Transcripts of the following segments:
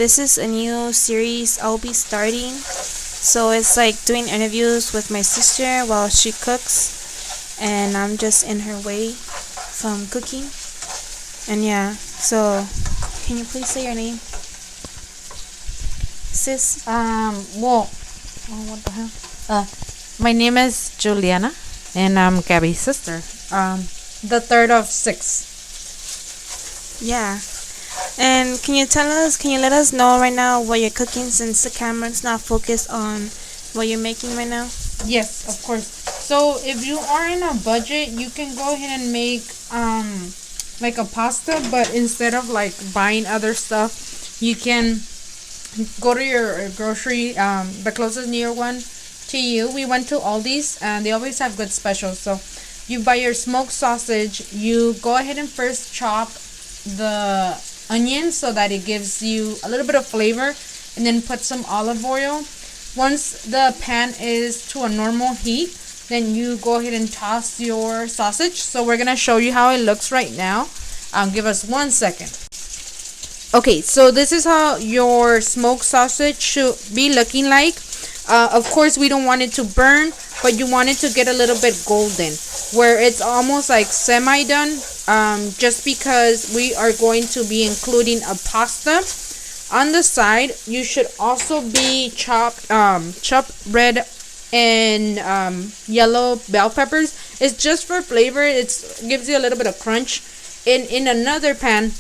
this is a new series I'll be starting. So it's like doing interviews with my sister while she cooks, and I'm just in her way from cooking. And yeah, so can you please say your name, sis? What the hell? My name is Juliana, and I'm Gabby's sister. The third of six. Yeah. And can you let us know right now what you're cooking, since the camera's not focused on what you're making right now? Yes, of course. So if you are in a budget, you can go ahead and make like a pasta, but instead of like buying other stuff, you can go to your grocery, the closest near one to you. We went to Aldi's, and they always have good specials. So you buy your smoked sausage. You go ahead and first chop the onion so that it gives you a little bit of flavor, and then put some olive oil. Once the pan is to a normal heat, then you go ahead and toss your sausage. So we're gonna show you how it looks right now. Give us 1 second. Okay, so this is how your smoked sausage should be looking like. Of course, we don't want it to burn, but you want it to get a little bit golden, where it's almost like semi-done, just because we are going to be including a pasta. On the side, you should also be chopped red and yellow bell peppers. It's just for flavor. It gives you a little bit of crunch. In another pan,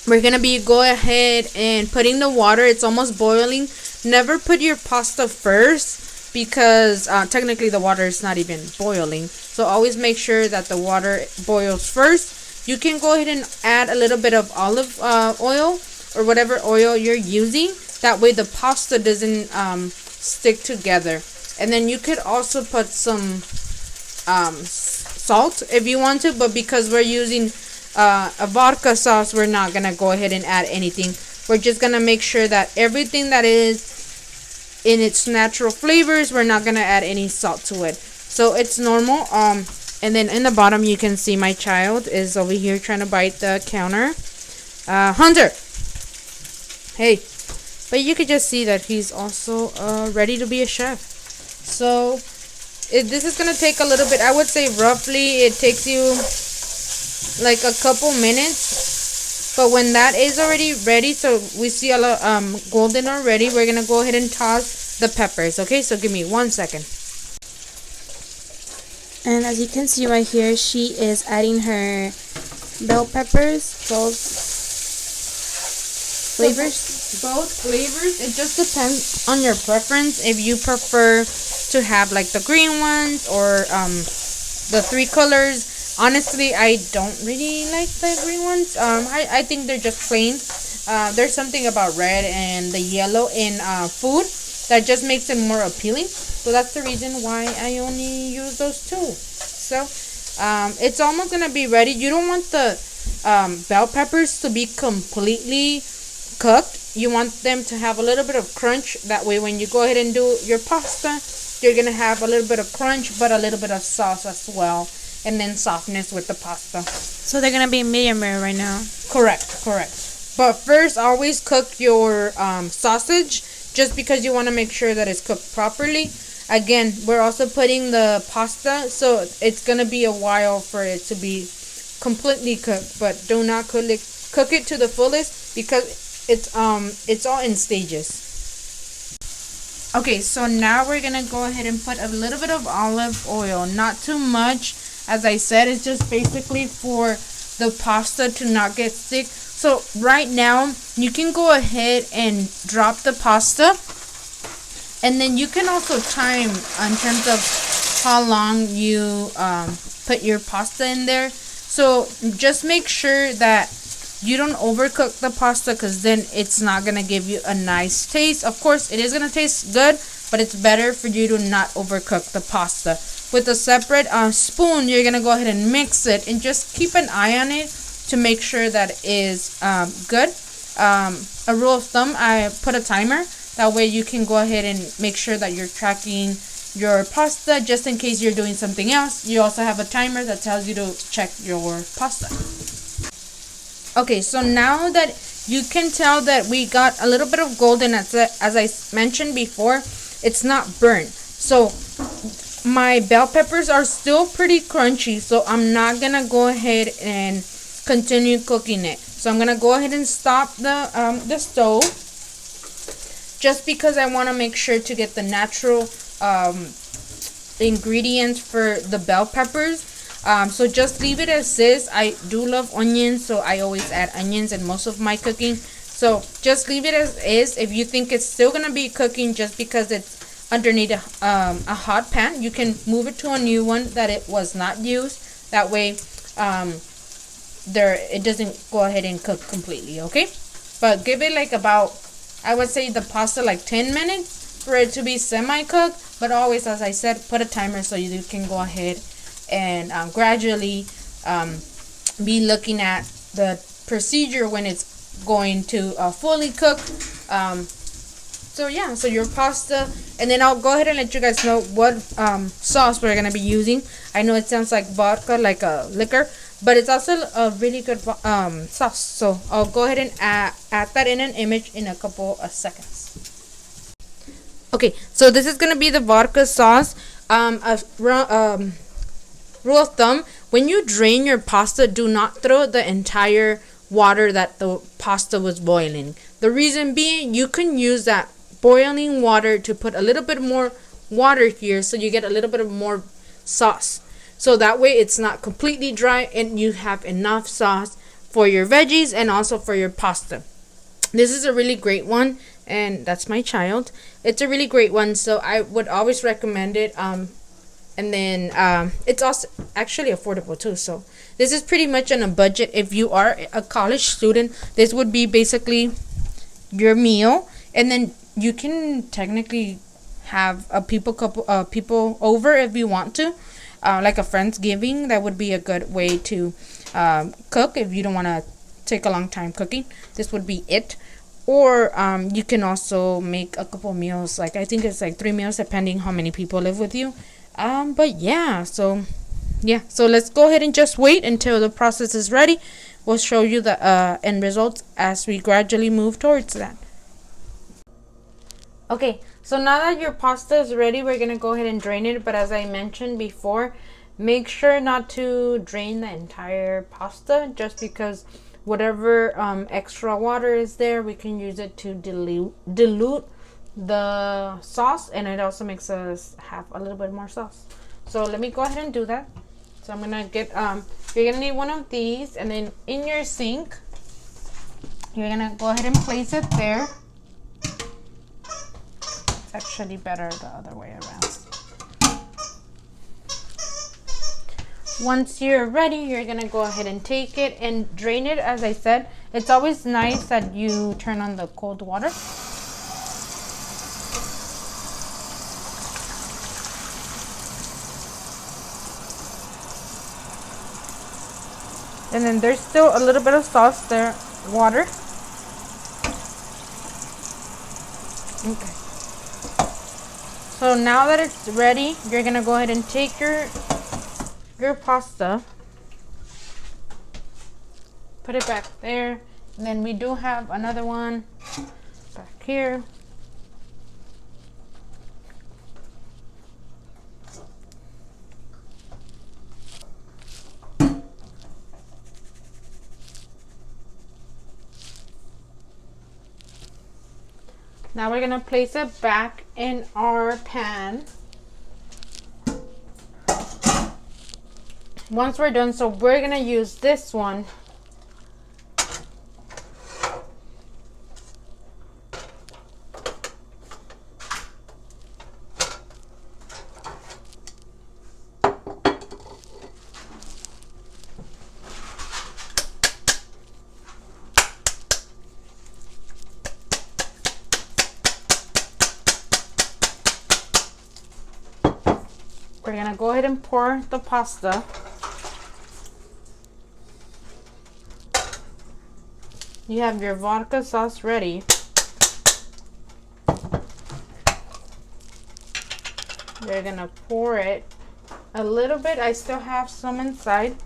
we're gonna be go ahead and putting the water. It's almost boiling. Never put your pasta first, because technically the water is not even boiling. So always make sure that the water boils first. You can go ahead and add a little bit of olive oil or whatever oil you're using. That way the pasta doesn't stick together. And then you could also put some salt if you want to, but because we're using a vodka sauce, we're not gonna go ahead and add anything. We're just gonna make sure that everything that is in its natural flavors, we're not gonna add any salt to it. So it's normal. And then in the bottom, you can see my child is over here trying to bite the counter. Hunter, hey! But you could just see that he's also ready to be a chef. So this is gonna take a little bit. I would say roughly it takes you like a couple minutes. But when that is already ready, so we see a lot golden already, we're gonna go ahead and toss the peppers. Okay, so give me 1 second. And as you can see right here, she is adding her bell peppers, both flavors. Both flavors. It just depends on your preference. If you prefer to have like the green ones or the 3 colors. Honestly, I don't really like the green ones. I think they're just plain. There's something about red and the yellow in food that just makes it more appealing. So that's the reason why I only use those 2. So it's almost gonna be ready. You don't want the bell peppers to be completely cooked. You want them to have a little bit of crunch. That way, when you go ahead and do your pasta, you're gonna have a little bit of crunch, but a little bit of sauce as well. And then softness with the pasta. So they're gonna be medium rare right now. Correct. But first, always cook your sausage, just because you want to make sure that it's cooked properly. Again, we're also putting the pasta, so it's gonna be a while for it to be completely cooked. But do not cook it to the fullest, because it's all in stages. Okay, so now we're gonna go ahead and put a little bit of olive oil, not too much. As I said, it's just basically for the pasta to not get thick. So right now, you can go ahead and drop the pasta. And then you can also time in terms of how long you put your pasta in there. So just make sure that you don't overcook the pasta, because then it's not going to give you a nice taste. Of course, it is going to taste good, but it's better for you to not overcook the pasta. With a separate spoon, you're going to go ahead and mix it, and just keep an eye on it to make sure that it is good. A rule of thumb, I put a timer. That way you can go ahead and make sure that you're tracking your pasta, just in case you're doing something else. You also have a timer that tells you to check your pasta. Okay, so now that you can tell that we got a little bit of golden, as I mentioned before. It's not burnt. So my bell peppers are still pretty crunchy, so I'm not gonna go ahead and continue cooking it. So I'm gonna go ahead and stop the stove, just because I want to make sure to get the natural ingredients for the bell peppers. So just leave it as is. I do love onions, so I always add onions in most of my cooking. So just leave it as is. If you think it's still gonna be cooking just because it's underneath a hot pan, you can move it to a new one that it was not used. That way it doesn't go ahead and cook completely, okay? But give it like about, I would say, the pasta like 10 minutes for it to be semi-cooked. But always, as I said, put a timer so you can go ahead and gradually be looking at the procedure when it's going to fully cook. So yeah, so your pasta, and then I'll go ahead and let you guys know what sauce we're gonna be using. I know it sounds like vodka, like a liquor, but it's also a really good sauce. So I'll go ahead and add that in an image in a couple of seconds. Okay, so this is gonna be the vodka sauce. Rule of thumb: when you drain your pasta, do not throw the entire water that the pasta was boiling. The reason being, you can use that boiling water to put a little bit more water here, so you get a little bit of more sauce. So that way it's not completely dry and you have enough sauce for your veggies and also for your pasta. This is a really great one, and that's my child. It's a really great one, so I would always recommend it. And then it's also actually affordable too. So this is pretty much on a budget. If you are a college student, this would be basically your meal, and then you can technically have a people over if you want to, like a Friendsgiving. That would be a good way to cook if you don't want to take a long time cooking. This would be it. Or you can also make a couple meals, like I think it's like 3 meals depending how many people live with you. But yeah, so let's go ahead and just wait until the process is ready. We'll show you the end results as we gradually move towards that. Okay, so now that your pasta is ready, we're gonna go ahead and drain it. But as I mentioned before, make sure not to drain the entire pasta, just because whatever extra water is there, we can use it to dilute the sauce, and it also makes us have a little bit more sauce. So let me go ahead and do that. So I'm gonna get you're gonna need one of these, and then in your sink you're gonna go ahead and place it there. It's actually better the other way around. Once you're ready, you're gonna go ahead and take it and drain it. As I said, it's always nice that you turn on the cold water. And then there's still a little bit of sauce there, water. Okay. So now that it's ready, you're gonna go ahead and take your pasta, put it back there, and then we do have another one back here. Now we're gonna place it back in our pan. Once we're done, so we're gonna use this one. We're gonna go ahead and pour the pasta. You have your vodka sauce ready. You're gonna pour it a little bit. I still have some inside.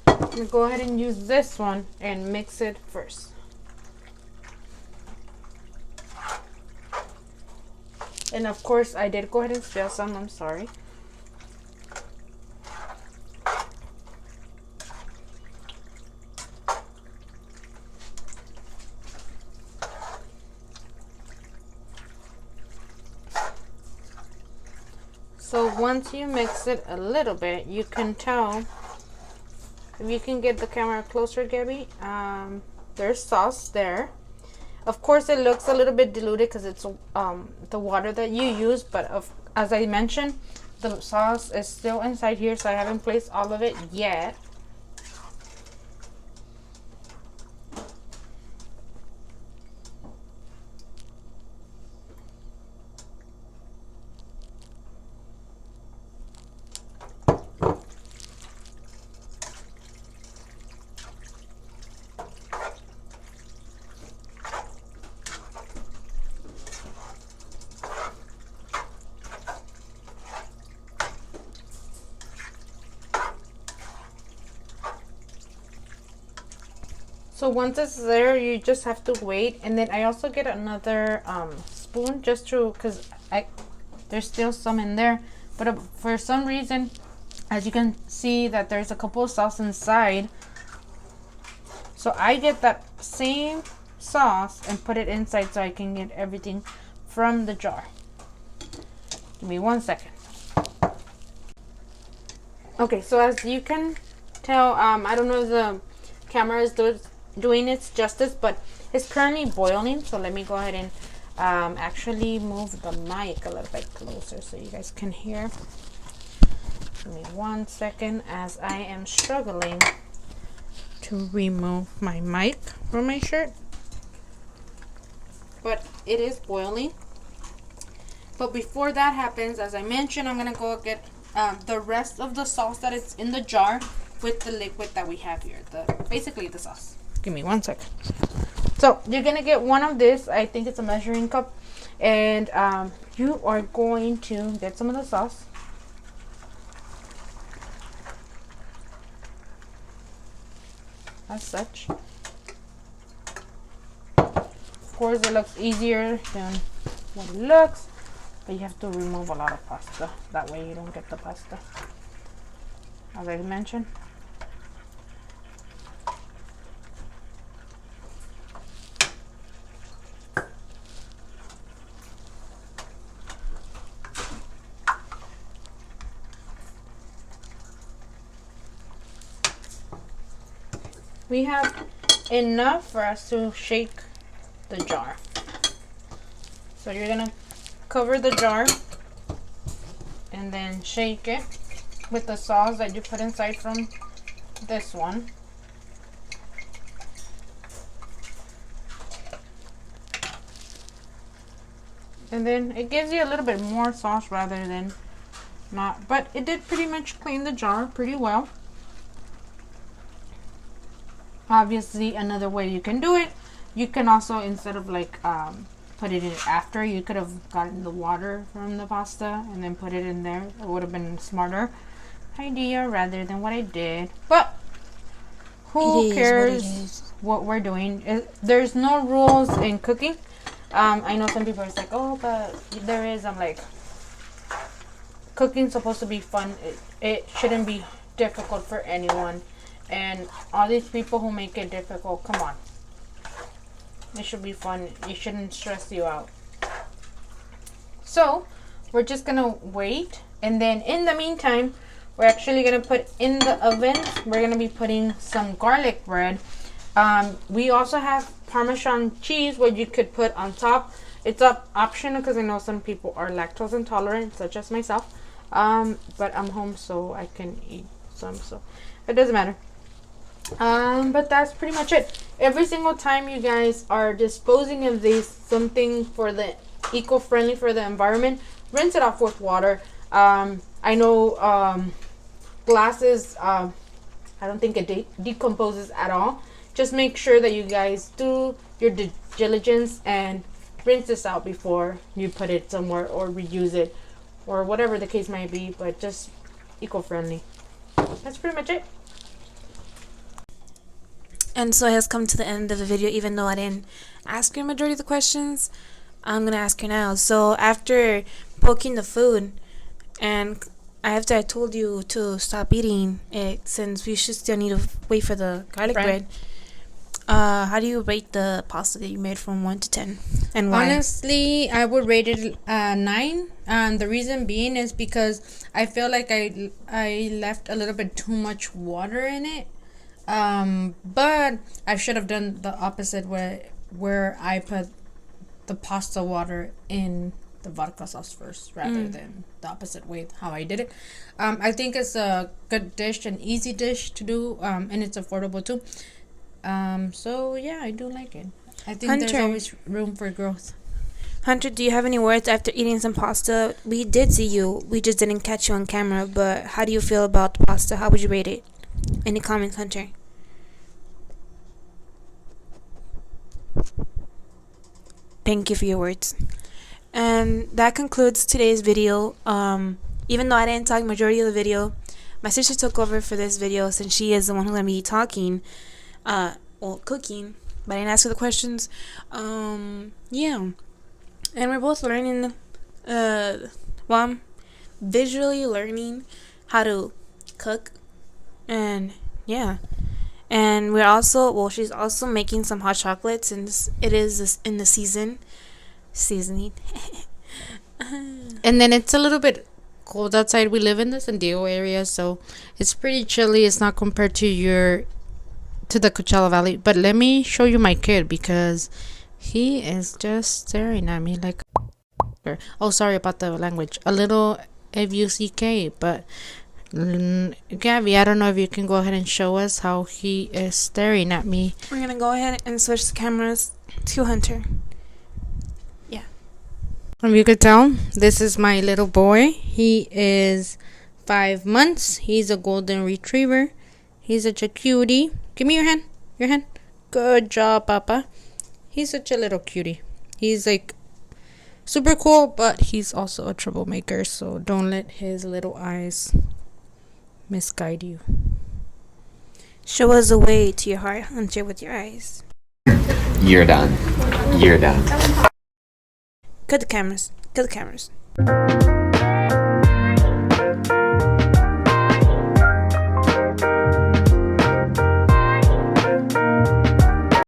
I'm gonna go ahead and use this one and mix it first. And of course, I did go ahead and spill some. I'm sorry. So once you mix it a little bit, you can tell, if you can get the camera closer, Gabby, there's sauce there. Of course, it looks a little bit diluted because it's the water that you use, but as I mentioned, the sauce is still inside here, so I haven't placed all of it yet. So once it's there, you just have to wait. And then I also get another spoon just to, because there's still some in there. But for some reason, as you can see, that there's a couple of sauce inside. So I get that same sauce and put it inside so I can get everything from the jar. Give me 1 second. Okay, so as you can tell, I don't know if the camera is doing its justice, but it's currently boiling. So let me go ahead and actually move the mic a little bit closer so you guys can hear. Give me 1 second as I am struggling to remove my mic from my shirt. But it is boiling. But before that happens, as I mentioned, I'm gonna go get the rest of the sauce that is in the jar with the liquid that we have here, basically the sauce. Give me 1 second. So you're gonna get one of this. I think it's a measuring cup, and you are going to get some of the sauce. As such. Of course, it looks easier than what it looks, but you have to remove a lot of pasta. That way you don't get the pasta, as I mentioned. We have enough for us to shake the jar. So you're gonna cover the jar and then shake it with the sauce that you put inside from this one. And then it gives you a little bit more sauce rather than not, but it did pretty much clean the jar pretty well. Obviously, another way you can do it, you can also, instead of like put it in after, you could have gotten the water from the pasta and then put it in there. It would have been a smarter idea rather than what I did. But who cares what we're doing? There's no rules in cooking. I know some people are like, oh, but there is. I'm like, cooking's supposed to be fun. It shouldn't be difficult for anyone. And all these people who make it difficult, come on. It should be fun. It shouldn't stress you out. So, we're just going to wait. And then in the meantime, we're actually going to put in the oven, we're going to be putting some garlic bread. We also have Parmesan cheese, what you could put on top. It's optional because I know some people are lactose intolerant, such as myself. But I'm home, so I can eat some. So, it doesn't matter. But that's pretty much it. Every single time you guys are disposing of these, something for the eco-friendly for the environment, rinse it off with water. I know glasses, I don't think it decomposes at all. Just make sure that you guys do your due diligence and rinse this out before you put it somewhere or reuse it or whatever the case might be, but just eco-friendly. That's pretty much it. And so it has come to the end of the video, even though I didn't ask you a majority of the questions. I'm gonna ask her now. So after poking the food, and after I told you to stop eating it, since we should still need to wait for the garlic bread, how do you rate the pasta that you made from 1 to 10, and why? Honestly, I would rate it 9. And the reason being is because I feel like I left a little bit too much water in it. But I should have done the opposite way, where I put the pasta water in the vodka sauce first rather than the opposite way how I did it. I think it's a good dish, an easy dish to do, and it's affordable too. So yeah, I do like it. I think there's Hunter. always room for growth. Hunter, do you have any words after eating some pasta? We did see you. We just didn't catch you on camera. But how do you feel about the pasta? How would you rate it? Any comments, Hunter? Thank you for your words. And that concludes today's video. Even though I didn't talk majority of the video, my sister took over for this video since she is the one who's gonna be talking, cooking. But I didn't ask her the questions. Yeah. And we're both learning. I'm visually learning how to cook, and yeah. And we're also, she's also making some hot chocolate since it is in the seasoning. And then it's a little bit cold outside. We live in the San Diego area, so it's pretty chilly. It's not compared to the Coachella Valley. But let me show you my kid, because he is just staring at me like. Oh, sorry about the language. A little fuck, but Gabby, I don't know if you can go ahead and show us how he is staring at me. We're gonna go ahead and switch the cameras to Hunter. Yeah. You could tell, this is my little boy. He is 5 months. He's a golden retriever. He's such a cutie. Give me your hand. Your hand. Good job, Papa. He's such a little cutie. He's like super cool, but he's also a troublemaker. So don't let his little eyes misguide you. Show us the way to your heart, Hunter, with your eyes. You're done. You're done. Cut the cameras. Cut the cameras.